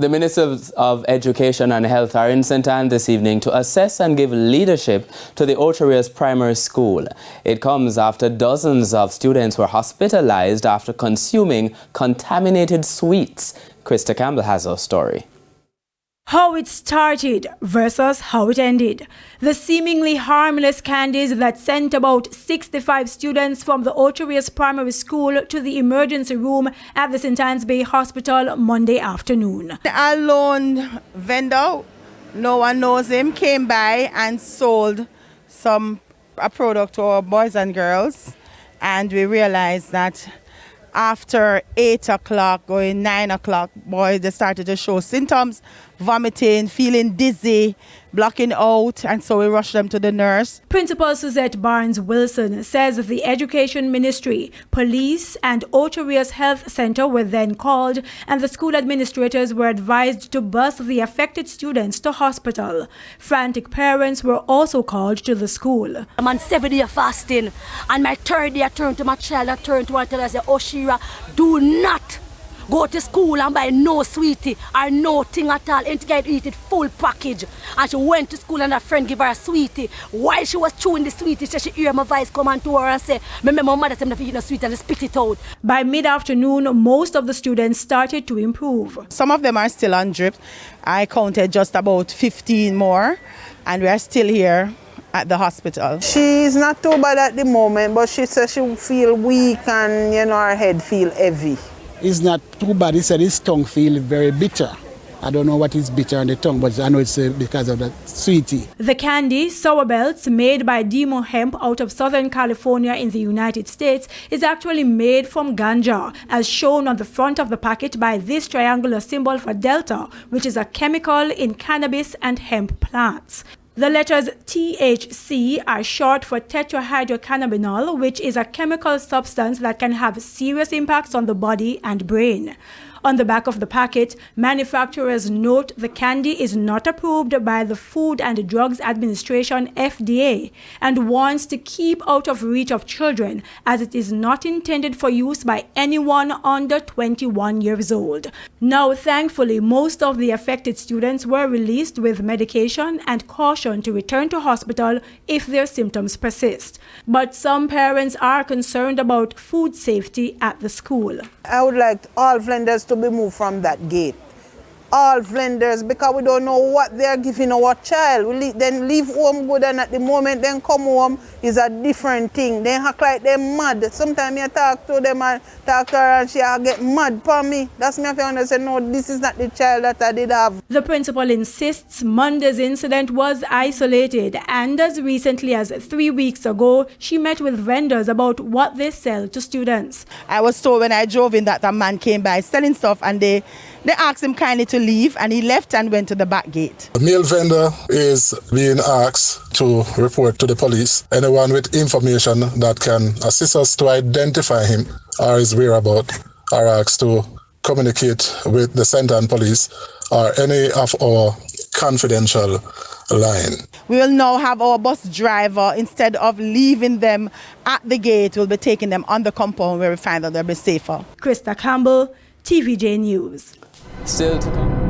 The Ministers of Education and Health are in St. Anne this evening to assess and give leadership to the Ocho Rios Primary School. It comes after dozens of students were hospitalized after consuming contaminated sweets. Krista Campbell has our story. How it started versus how it ended. The seemingly harmless candies that sent about 65 students from the Ocho Rios Primary School to the emergency room at the St. Anne's Bay Hospital Monday afternoon. A lone vendor, no one knows him, came by and sold a product to our boys and girls, and we realized that after 8 o'clock, going 9 o'clock, boys, they started to show symptoms, vomiting, feeling dizzy, blocking out, and so we rushed them to the nurse. Principal Suzette Barnes-Wilson says the Education Ministry, police and Ocho Rios Health Center were then called, and the school administrators were advised to bus the affected students to hospital. Frantic parents were also called to the school. I'm on 7-day fasting, and my third day I turned to my child, I turned to her and tell her, I said, Oshira, do not go to school and buy no sweetie or no thing at all. And to eat it full package. And she went to school and her friend gave her a sweetie. While she was chewing the sweetie, she heard my voice come on to her and say, remember my mother said if you eat no sweetie and spit it out. By mid-afternoon, most of the students started to improve. Some of them are still on drip. I counted just about 15 more, and we are still here at the hospital. She's not too bad at the moment, but she says she feel weak and her head feel heavy. It's not too bad. He said his tongue feel very bitter. I don't know what is bitter on the tongue, but I know it's because of that sweetie. The candy, Sour Belts, made by Demo Hemp out of Southern California in the United States, is actually made from ganja, as shown on the front of the packet by this triangular symbol for Delta, which is a chemical in cannabis and hemp plants. The letters THC are short for tetrahydrocannabinol, which is a chemical substance that can have serious impacts on the body and brain. On the back of the packet, manufacturers note the candy is not approved by the Food and Drugs Administration (FDA) and warns to keep out of reach of children, as it is not intended for use by anyone under 21 years old. Now, thankfully, most of the affected students were released with medication and caution to return to hospital if their symptoms persist. But some parents are concerned about food safety at the school. I would like all vendors to be moved from that gate. All vendors, because we don't know what they're giving our child. Then leave home good, and at the moment then come home is a different thing. They act like they're mad. Sometimes you talk to them and talk to her and she get mad for me. That's me if I understand, no, this is not the child that I did have. The principal insists Monday's incident was isolated, and as recently as 3 weeks ago, she met with vendors about what they sell to students. I was told when I drove in that a man came by selling stuff, and they asked him kindly to leave, and he left and went to the back gate. The male vendor is being asked to report to the police. Anyone with information that can assist us to identify him or his whereabouts are asked to communicate with the St. Anne police or any of our confidential line. We will now have our bus driver, instead of leaving them at the gate, we'll be taking them on the compound where we find that they'll be safer. Krista Campbell, TVJ News. Still to come.